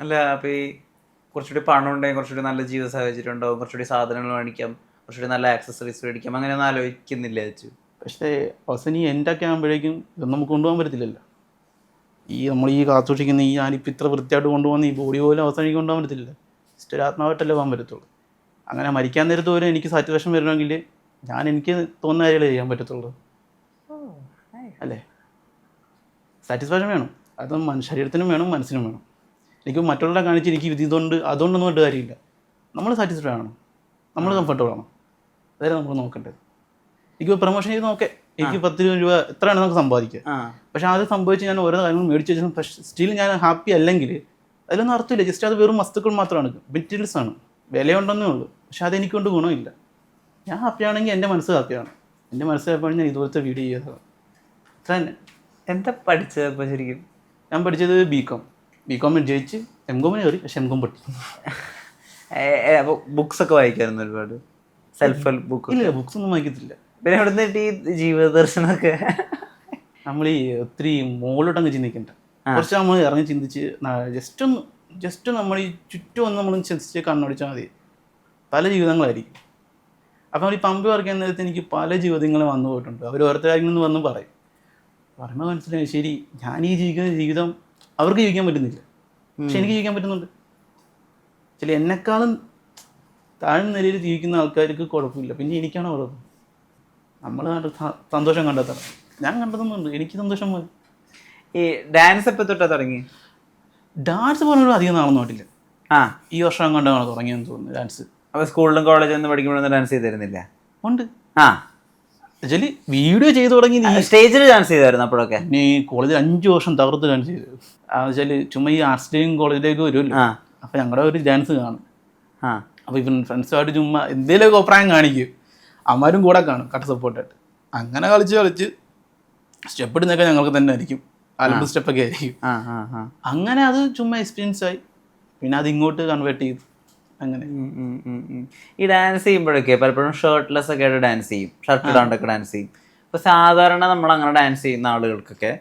അല്ല അപ്പൊ ഈ കുറച്ചുകൂടി പണം ഉണ്ടെങ്കിൽ കുറച്ചുകൂടി നല്ല ജീവിത സാഹചര്യം ഉണ്ടാവും, കുറച്ചുകൂടി സാധനങ്ങൾ മേടിക്കാം, കുറച്ചുകൂടി നല്ല ആക്സസറീസ് മേടിക്കാം, അങ്ങനെയൊന്നും ആലോചിക്കുന്നില്ല വെച്ചു. പക്ഷേ അവസാനം ഈ എൻ്റെയൊക്കെ ആകുമ്പോഴേക്കും ഇതൊന്നും നമുക്ക് കൊണ്ടുപോകാൻ പറ്റത്തില്ലല്ലോ. നമ്മൾ ഈ കാത്തുസൂക്ഷിക്കുന്ന ഈ ഞാനിപ്പോൾ ഇത്ര വൃത്തിയായിട്ട് കൊണ്ടുപോകുന്ന ഈ ബോഡി പോലും അവസാനം എനിക്ക് കൊണ്ടുപോകാൻ പറ്റത്തില്ല. ജസ്റ്റ് ഒരു ആത്മാവായിട്ടല്ലേ പോകാൻ പറ്റത്തുള്ളൂ. അങ്ങനെ മരിക്കാൻ നേരത്ത് പോലും എനിക്ക് സാറ്റിസ്ഫാക്ഷൻ വരണമെങ്കിൽ എനിക്ക് തോന്നുന്ന കാര്യങ്ങളെ ചെയ്യാൻ പറ്റത്തുള്ളൂ, അല്ലേ? സാറ്റിസ്ഫാക്ഷൻ വേണം, അത് ശരീരത്തിനും വേണം മനസ്സിനും വേണം. എനിക്ക് മറ്റുള്ളവരെ കാണിച്ച് എനിക്ക് അതുകൊണ്ടൊന്നും ഒരു കാര്യമില്ല. നമ്മൾ സാറ്റിസ്ഫൈഡ് ആണോ, നമ്മൾ കംഫർട്ടബിൾ ആണോ, അതായത് നമ്മൾ നോക്കേണ്ടത്. എനിക്ക് പ്രൊമോഷൻ ചെയ്ത് നോക്കേ, എനിക്ക് 10 രൂപ എത്രയാണ് നമുക്ക് സമ്പാദിക്കുക. പക്ഷേ അത് സംഭവിച്ച് ഞാൻ ഓരോ കാര്യങ്ങളും മേടിച്ച് വെച്ചാൽ പക്ഷേ സ്റ്റിൽ ഞാൻ ഹാപ്പി അല്ലെങ്കിൽ അതിലൊന്നും അർത്ഥമില്ല. ജസ്റ്റ് അത് വെറും വസ്തുക്കൾ മാത്രമാണ്, മെറ്റീരിയൽസ് ആണ്, വിലയുണ്ടെന്നേ ഉള്ളൂ. പക്ഷെ അതെനിക്കൊണ്ട് ഗുണമില്ല. ഞാൻ ഹാപ്പിയാണെങ്കിൽ എൻ്റെ മനസ്സ് ഹാപ്പിയാണ്. എൻ്റെ മനസ്സ് ഹാപ്പിയാണെങ്കിൽ ഞാൻ ഇതുപോലത്തെ വീഡിയോ ചെയ്തതാണ്. അത്ര തന്നെ. എന്താ പഠിച്ചത് ഇപ്പോൾ ശരിക്കും? ഞാൻ പഠിച്ചത് ബികോം ജയിച്ച് M.Com കയറി, പക്ഷെ M.Com പൊട്ടി. അപ്പോൾ ബുക്സ് ഒക്കെ വായിക്കായിരുന്നു ഒരുപാട്, സെൽഫ് ഹെൽപ്പ് ബുക്ക്? ഇല്ല, ബുക്സ് ഒന്നും വായിക്കത്തില്ല. പിന്നെ എവിടെ നിന്ന് ഈ ജീവിത ദർശനമൊക്കെ? നമ്മൾ ഈ ഒത്തിരി മുകളിലോട്ടങ്ങ് ചിന്തിക്കണ്ട, കുറച്ച് നമ്മൾ ഇറങ്ങി ചിന്തിച്ച് ജസ്റ്റ് നമ്മൾ ഈ ചുറ്റും ഒന്ന് നമ്മൾ ചിന്തിച്ച് കണ്ണടിച്ചാൽ മതി. പല ജീവിതങ്ങളായിരിക്കും. അപ്പം ഈ പമ്പ് വർക്ക് നേരത്തെ എനിക്ക് പല ജീവിതങ്ങൾ വന്നു പോയിട്ടുണ്ട്. അവർ ഓരോരുത്തർ കാര്യങ്ങളെന്ന് വന്ന് പറയുമ്പോൾ മനസ്സിലായി, ശരി, ഞാൻ ഈ ജീവിക്കുന്ന ജീവിതം അവർക്ക് ജീവിക്കാൻ പറ്റുന്നില്ല, പക്ഷെ എനിക്ക് ജീവിക്കാൻ പറ്റുന്നുണ്ട്. ചില എന്നെക്കാളും താഴ്ന്ന നിലയിൽ ജീവിക്കുന്ന ആൾക്കാർക്ക് കുഴപ്പമില്ല, പിന്നെ എനിക്കാണ് കുഴപ്പം. നമ്മൾ സന്തോഷം കണ്ടെത്തണം. ഞാൻ കണ്ടെത്തുന്നുണ്ട്, എനിക്ക് സന്തോഷം മതി. ഈ ഡാൻസ് എപ്പോൾ തൊട്ടാ തുടങ്ങി? ഡാൻസ് പറഞ്ഞൊരു അധികം നാളൊന്നും ആയിട്ടില്ല. ഈ വർഷം കണ്ടാണ് തുടങ്ങിയെന്ന് തോന്നുന്നു ഡാൻസ്. അപ്പോൾ സ്കൂളിലും കോളേജിൽ നിന്ന് പഠിക്കുമ്പോഴൊന്നും ഡാൻസ് ചെയ്തിരുന്നില്ല? ഉണ്ട്. ആക്ച്വലി വീഡിയോ ചെയ്ത് തുടങ്ങി. സ്റ്റേജിൽ ഡാൻസ് ചെയ്തായിരുന്നു അപ്പോഴൊക്കെ? നീ കോളേജിൽ 5 വർഷം തകർത്ത് ഡാൻസ് ചെയ്തു. വെച്ചാൽ ചുമ്മാ ഈ ആർട്സിലേക്കും കോളേജിലേക്ക് വരുമല്ലോ, അപ്പോൾ ഞങ്ങളുടെ ഒരു ഡാൻസ് കാണും. അപ്പോൾ ഇവൻ ഫ്രണ്ട്സുമായിട്ട് ചുമ്മാ എന്തെങ്കിലുമൊക്കെ അഭിപ്രായം കാണിക്കും, അമ്മമാരും കൂടെ കാണും കട്ട സപ്പോർട്ടായിട്ട്. അങ്ങനെ കളിച്ച് സ്റ്റെപ്പ് ഇടുന്നൊക്കെ ഞങ്ങൾക്ക് തന്നെ ആയിരിക്കും, അലമ്പ് സ്റ്റെപ്പൊക്കെ ആയിരിക്കും. അങ്ങനെ അത് ചുമ്മാ എക്സ്പീരിയൻസ് ആയി, പിന്നെ അത് ഇങ്ങോട്ട് കൺവേർട്ട് ചെയ്തു. അങ്ങനെ ഈ ഡാൻസ് ചെയ്യുമ്പോഴൊക്കെ പലപ്പോഴും ഷർട്ട്ലെസ് ഒക്കെ ആയിട്ട് ഡാൻസ് ചെയ്യും, ഷർട്ട് ഇടാണ്ടൊക്കെ ഡാൻസ് ചെയ്യും. അപ്പോൾ സാധാരണ നമ്മൾ അങ്ങനെ ഡാൻസ് ചെയ്യുന്ന ആളുകൾക്കൊക്കെ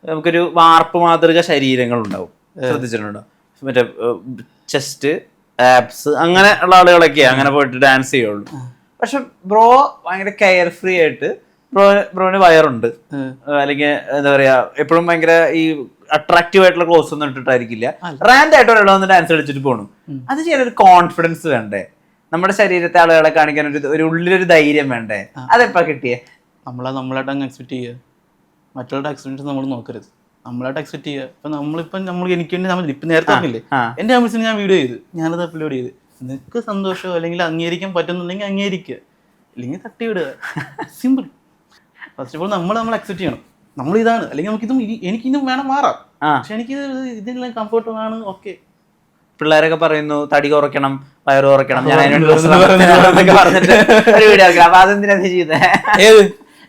നമുക്കൊരു വാർപ്പ് മാതൃക ശരീരങ്ങളുണ്ടാവും, ശ്രദ്ധിച്ചിട്ടുണ്ടോ? മറ്റേ ചെസ്റ്റ്, ആബ്സ്, അങ്ങനെ ഉള്ള ആളുകളൊക്കെ അങ്ങനെ പോയിട്ട് ഡാൻസ് ചെയ്യുള്ളൂ. പക്ഷെ ബ്രോ ഭയങ്കര കെയർ ഫ്രീ ആയിട്ട്, ബ്രോന് വയറുണ്ട്, അല്ലെങ്കിൽ എന്താ പറയാ, എപ്പോഴും ഭയങ്കര ഈ അട്രാക്റ്റീവ് ആയിട്ടുള്ള ക്ലോത്ത്സ് ഒന്നും ഇട്ടിട്ടായിരിക്കില്ല, റാൻഡ് ആയിട്ട് ഒരാൾ വന്ന് ഡാൻസ് കളിച്ചിട്ട് പോകണം. അത് ചെയ്യാൻ ഒരു കോൺഫിഡൻസ് വേണ്ടേ? നമ്മുടെ ശരീരത്തെ ആളുകളെ കാണിക്കാൻ ഒരു ഉള്ളിലൊരു ധൈര്യം വേണ്ടേ? അതെപ്പോ കിട്ടിയേ? നമ്മളായിട്ട് അങ്ങ് എക്സ്പെക്ട് ചെയ്യുക, മറ്റുള്ളവരുടെ എക്സ്പീരിയൻസ് നമ്മൾ നോക്കരുത്, നമ്മളായിട്ട് എക്സ്പെക്ട് ചെയ്യുക. ഇപ്പം എനിക്ക് വേണ്ടി നമ്മൾ ഇപ്പം നേരത്തെ പറഞ്ഞില്ലേ, എൻ്റെ ആവശ്യത്തിന് ഞാൻ വീഡിയോ ചെയ്ത് ഞാനത് അപ്ലോഡ് ചെയ്ത്, നിനക്ക് സന്തോഷമോ അല്ലെങ്കിൽ അംഗീകരിക്കാൻ പറ്റുന്നുണ്ടെങ്കിൽ അംഗീകരിക്കുക, അല്ലെങ്കിൽ തട്ടി വിടുക. സിമ്പിൾ. ഫസ്റ്റ് ഓഫ് ഓൾ നമ്മൾ അക്സെപ്റ്റ് ചെയ്യണം, നമ്മളിതാണ്, അല്ലെങ്കിൽ നമുക്കിതും എനിക്കിതും വേണം മാറാം, പക്ഷെ എനിക്ക് ഇതിനെല്ലാം കംഫർട്ട് ആണ്. ഓക്കെ. പിള്ളേരൊക്കെ പറയുന്നു തടി കുറയ്ക്കണം, വയറ് കുറയ്ക്കണം, ഞാൻ പറഞ്ഞിട്ട് ഒരു വീഡിയോ ആക്കാം. അപ്പൊ അതെന്തിനാ ചെയ്തേ?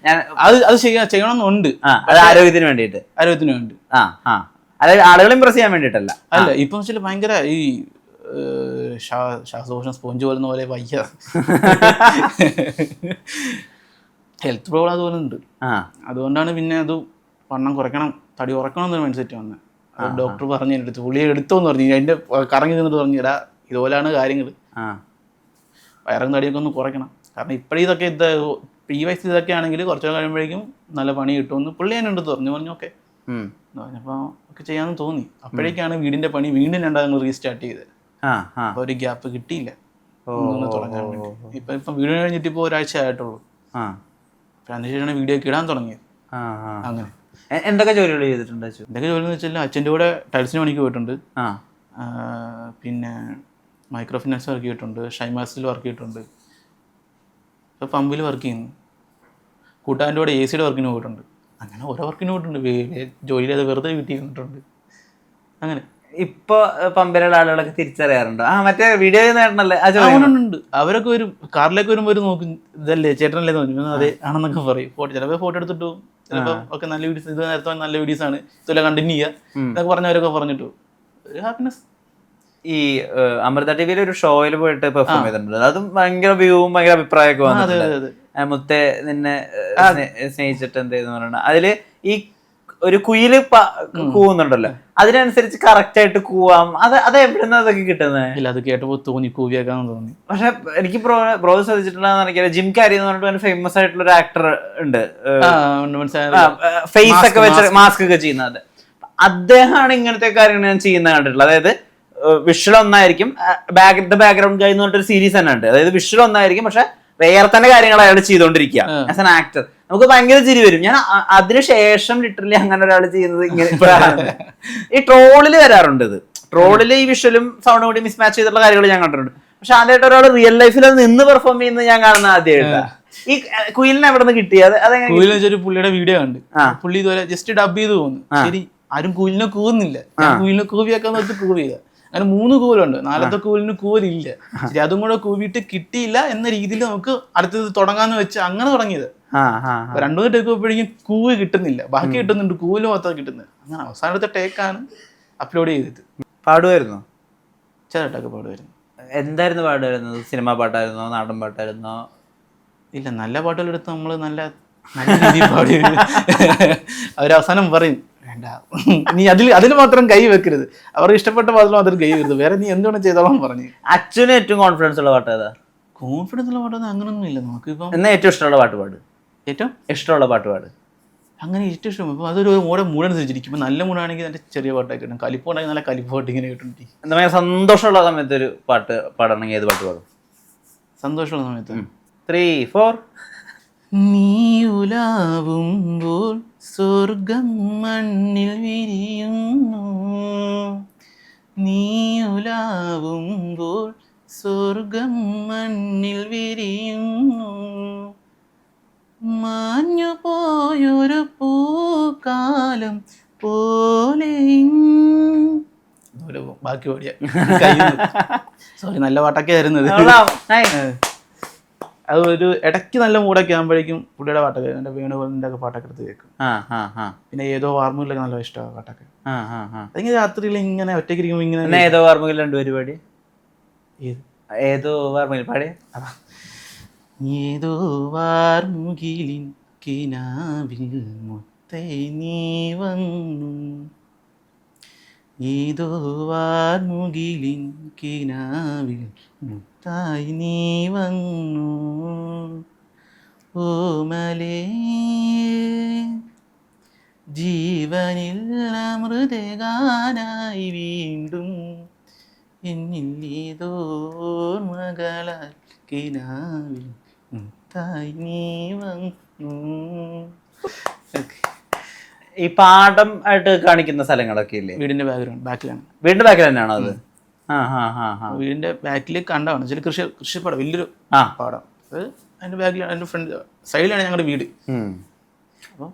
ഞാൻ അത് ചെയ്യണമെന്നുണ്ട്. അത് ആരോഗ്യത്തിന് വേണ്ടിയിട്ട്. ആരോഗ്യത്തിന് വേണ്ടി. അതായത് ആളുകളെ ഇംപ്രസ് ചെയ്യാൻ വേണ്ടിയിട്ടല്ല. അല്ല, ഇപ്പം വെച്ചാൽ ഭയങ്കര ഈ ശ്വാസകോശം സ്പോഞ്ച് പോലുന്ന പോലെ വയ്യ, ഹെൽത്ത് പ്രോബ്ലം അതുപോലെ ഉണ്ട്. അതുകൊണ്ടാണ് പിന്നെ അത് വണ്ണം കുറയ്ക്കണം, തടി കുറയ്ക്കണം എന്നൊരു മൈൻഡ് സെറ്റ് വന്നത്. ഡോക്ടർ പറഞ്ഞു എൻ്റെ അടുത്ത്, പുള്ളി എടുത്തോന്ന് പറഞ്ഞു, അതിൻ്റെ കറങ്ങി നിന്നിട്ട് പറഞ്ഞു, ഇടാ ഇതുപോലെയാണ് കാര്യങ്ങൾ, വയറും തടിയൊക്കെ ഒന്ന് കുറയ്ക്കണം. കാരണം ഇപ്പോഴിതൊക്കെ ഈ വയസ്സ് ഇതൊക്കെ ആണെങ്കിൽ കുറച്ച് കഴിയുമ്പോഴേക്കും നല്ല പണി കിട്ടുമെന്ന് പുള്ളി എന്നെ എടുത്ത് പറഞ്ഞു. ഓക്കെ പറഞ്ഞപ്പോൾ ഒക്കെ ചെയ്യാമെന്ന് തോന്നി. അപ്പോഴേക്കാണ് വീടിൻ്റെ പണി വീണ്ടും രണ്ടാമത് റീസ്റ്റാർട്ട് ചെയ്തത്. അപ്പോൾ ഒരു ഗ്യാപ്പ് കിട്ടിയില്ല തുടങ്ങാൻ വേണ്ടി. ഇപ്പം വീഡിയോ കഴിഞ്ഞിട്ട് ഇപ്പോൾ ഒരാഴ്ച ആയിട്ടുള്ളൂ. അതിനുശേഷമാണ് വീഡിയോ ഒക്കെ ഇടാൻ തുടങ്ങിയത്. അങ്ങനെ എന്തൊക്കെ ജോലികൾ ചെയ്തിട്ടുണ്ട്? എന്തൊക്കെ ജോലി എന്ന് വെച്ചാൽ അച്ഛൻ്റെ കൂടെ ടൈൽസിന് പണിക്ക് പോയിട്ടുണ്ട്, പിന്നെ മൈക്രോ ഫിനാൻസ് വർക്ക് ചെയ്തിട്ടുണ്ട്, ഷൈമാസിൽ വർക്ക് ചെയ്തിട്ടുണ്ട്, ഇപ്പോൾ പമ്പിൽ വർക്ക് ചെയ്യുന്നു, കൂട്ടുകാരൻ്റെ കൂടെ AC വർക്കിന് പോയിട്ടുണ്ട്. അങ്ങനെ ഓരോ വർക്കിന് പോയിട്ടുണ്ട്, ജോലിയിലത് വെറുതെ വീട്ടിൽ ഇരുന്നിട്ടുണ്ട്. അങ്ങനെ ഇപ്പൊ പമ്പിലുള്ള ആളുകളൊക്കെ തിരിച്ചറിയാറുണ്ടോ? മറ്റേ വീഡിയോ നേട്ടനല്ലേ? ഉണ്ട്. അവരൊക്കെ ഒരു കാറിലേക്ക് വരുമ്പോൾ ഒരു നോക്കും, ഇതല്ലേ ചേട്ടനല്ലേ തോന്നി, അതെ ആണെന്നൊക്കെ പറയും. ചിലപ്പോൾ ഫോട്ടോ എടുത്തിട്ടു, ചിലപ്പോൾ ഒക്കെ നല്ല വീഡിയോസ്, ഇത് നേരത്തെ നല്ല വീഡിയോസ് ആണ്, ഇതെല്ലാം കണ്ടിന്യൂ ചെയ്യുക എന്നൊക്കെ പറഞ്ഞവരൊക്കെ പറഞ്ഞിട്ടു. ഒരു ഹാപ്പിനെസ്. ഈ അമൃത ടിവിയിൽ ഒരു ഷോയിൽ പോയിട്ട് പെർഫോം ചെയ്തിട്ടുണ്ട്, അതും ഭയങ്കര വ്യൂവും ഭയങ്കര അഭിപ്രായമൊക്കെ വന്നിട്ടുണ്ട്. മുത്തേ നിന്നെ സ്നേഹിച്ചിട്ട് എന്തെന്ന് പറയണ അതില് ഈ ഒരു കുയില് കൂവുന്നുണ്ടല്ലോ, അതിനനുസരിച്ച് കറക്റ്റ് ആയിട്ട് കൂവാം. അത് എവിടുന്ന അതൊക്കെ കിട്ടുന്നത്? ഇല്ല, അത് കേട്ടപ്പോൾ തോന്നി കൂവിയേക്കാന്ന് തോന്നി. പക്ഷെ എനിക്ക് ബ്രോ ശ്രദ്ധിച്ചിട്ടുണ്ടെന്ന് എനിക്കറിയാം, ജിം കാരി എന്ന് പറഞ്ഞിട്ട് ഫേമസ് ആയിട്ടുള്ള ഒരു ആക്ടർ ഉണ്ട്, ഫേസ് ഒക്കെ വെച്ച് മാസ്ക് ഒക്കെ ചെയ്യുന്നത്. അദ്ദേഹമാണ് ഇങ്ങനത്തെ കാര്യങ്ങൾ ഞാൻ ചെയ്യുന്നത് കണ്ടിട്ടുള്ളത്. അതായത് വിഷ്വൽ ഒന്നായിരിക്കും, ബാക്ക്ഗ്രൗണ്ട് ഗൈ എന്ന് പറഞ്ഞിട്ടൊരു സീരീസ് തന്നെ ഉണ്ട്. അതായത് വിഷ്വൽ ഒന്നായിരിക്കും, പക്ഷെ വേറെ തന്നെ കാര്യങ്ങൾ അയാൾ ചെയ്തോണ്ടിരിക്കുക ആസ് എൻ ആക്ടർ. നമുക്ക് ഭയങ്കര ചിരി വരും. ഞാൻ അതിനുശേഷം ലിറ്ററലി അങ്ങനെ ഒരാൾ ചെയ്യുന്നത് ഇങ്ങനെ ഈ ട്രോളിൽ വരാറുണ്ട്. ഇത് ട്രോളിൽ ഈ വിഷ്വലും സൗണ്ടും കൂടി മിസ്മാച്ച് ചെയ്തിട്ടുള്ള കാര്യങ്ങൾ ഞാൻ കണ്ടിട്ടുണ്ട്. പക്ഷെ ആദ്യമായിട്ട് ഒരാൾ റിയൽ ലൈഫിൽ അത് നിന്ന് പെർഫോം ചെയ്യുന്നത് ഞാൻ കാണുന്ന ആദ്യമായിട്ടാണ്. ഈ കുയിലിനെ എവിടെ നിന്ന് കിട്ടിയത്? കുയിലിന് പുള്ളിയുടെ വീഡിയോ ഉണ്ട്. പുള്ളി ഇതുപോലെ ജസ്റ്റ് ഡബ് ചെയ്ത് പോകുന്നു. ശരി, ആരും കുയിലിനെ കൂവുന്നില്ല. കുയിലിനെ കൂവിയാക്കാന്ന് വെച്ച് കൂവിയ. അങ്ങനെ 3 കൂവലുണ്ട്. 4ത്തെ കൂവലിന് കൂവലില്ല. ശരി, അതും കൂടെ കൂവിയിട്ട് കിട്ടിയില്ല എന്ന രീതിയിൽ നമുക്ക് അടുത്തത് തുടങ്ങാന്ന് വെച്ച് അങ്ങനെ തുടങ്ങിയത്. 2 ടേക്ക് പോയപ്പോഴേക്കും കൂവ് കിട്ടുന്നില്ല, ബാക്കി കിട്ടുന്നുണ്ട്, കൂവില് മാത്രം കിട്ടുന്നത്. അങ്ങനെ അവസാനത്തെ ടേക്കാണ് അപ്ലോഡ് ചെയ്തത്. പാടുമായിരുന്നോ? ചെറുതായിട്ടൊക്കെ പാടുമായിരുന്നു. എന്തായിരുന്നു പാടുമായിരുന്നത്? സിനിമ പാട്ടായിരുന്നോ, നാടൻ പാട്ടായിരുന്നോ? ഇല്ല, നല്ല പാട്ടുകളെടുത്ത് നമ്മൾ നല്ല രീതിയിൽ പാടി. അവരവസാനം പറയും, വേണ്ട നീ അതിൽ മാത്രം കൈ വെക്കരുത്, അവർക്ക് ഇഷ്ടപ്പെട്ട പാട്ടിൽ മാത്രം കൈ വെക്കരുത്, വേറെ നീ എന്തുകൊണ്ട് ചെയ്തോളാം പറഞ്ഞു. അച്ഛന് ഏറ്റവും കോൺഫിഡൻസ് ഉള്ള പാട്ട് ഏതാ? കോൺഫിഡൻസ് ഉള്ള പാട്ടൊന്നും അങ്ങനൊന്നും ഇല്ല നമുക്കിപ്പം. എന്നാ ഏറ്റവും ഇഷ്ടമുള്ള പാട്ട് പാട്. ഏറ്റവും ഇഷ്ടമുള്ള പാട്ട് പാട്. അങ്ങനെ ഏറ്റവും ഇഷ്ടം ഇപ്പം അതൊരു ഓരോ മൂടനുസരിച്ചിരിക്കും. ഇപ്പം നല്ല മൂടാണെങ്കിൽ എൻ്റെ ചെറിയ പാട്ടൊക്കെ കിട്ടും, കലിപ്പുണ്ടെങ്കിൽ നല്ല കലിപ്പ് പാട്ട് ഇങ്ങനെ കിട്ടും. എന്താ പറയുക, സന്തോഷമുള്ള സമയത്ത് ഒരു പാട്ട് പാടണമെങ്കിൽ ഏത് പാട്ട് പാടും? സന്തോഷമുള്ള സമയത്ത് 3, 4. നീ ഉലാവുമ്പോൾ സ്വർഗം മണ്ണിൽ വിരിയുന്നു, നീ ഉലാവുമ്പോൾ സ്വർഗം മണ്ണിൽ വിരിയുന്നു, മാഞ്ഞു പോയൊരു പൂക്കാലം പോലെ. ബാക്കി പാടിയ സോറി, നല്ല പാട്ടൊക്കെ ആയിരുന്നത്. അത് ഒരു ഇടയ്ക്ക് നല്ല മൂടൊക്കെ ആകുമ്പോഴേക്കും പുള്ളിയുടെ പാട്ടൊക്കെ, എൻ്റെ വേണുഗോപാലിൻ്റെ ഒക്കെ പാട്ടൊക്കെ എടുത്ത് കേൾക്കും. പിന്നെ ഏതോ വാർമുകിലൊക്കെ നല്ല ഇഷ്ടമാണ് പാട്ടൊക്കെ. അതിങ്ങനെ രാത്രിയിൽ ഇങ്ങനെ ഒറ്റയ്ക്ക് ഇരിക്കുമ്പോൾ ഇങ്ങനെ. ഏതോ വാർമുകിൽ 2 പരിപാടി, ഏതോ വാർമുകിൽ പാടിയ ഏതോ വാർമുകിലിൻ കിനാവിൽ മുത്തേ നീ വന്നു, ഏതോ വാർമുകിലിൻ കിനാവിൽ മുത്തായി നീ വന്നു, ഓമലേ ജീവനിൽ അമൃതഗാനായി വീണ്ടും എന്നിൽ ഏതോ മകളാൽ കിനാവിൽ മുത്തായി നീ വന്നു. ഈ പാടം ആയിട്ട് കാണിക്കുന്ന സ്ഥലങ്ങളൊക്കെ ഇല്ലേ? വീടിന്റെ ബാക്കിലാണ്. വീടിന്റെ ബാക്കിൽ തന്നെയാണോ അത്? വീടിന്റെ ബാക്കിൽ കണ്ടാണ് ചില കൃഷിപ്പാടം, വലിയൊരു പാടം. അത് അതിന്റെ ബാക്കിലാണ്, അതിന്റെ ഫ്രണ്ട് സൈഡിലാണ് ഞങ്ങളുടെ വീട്. അപ്പോൾ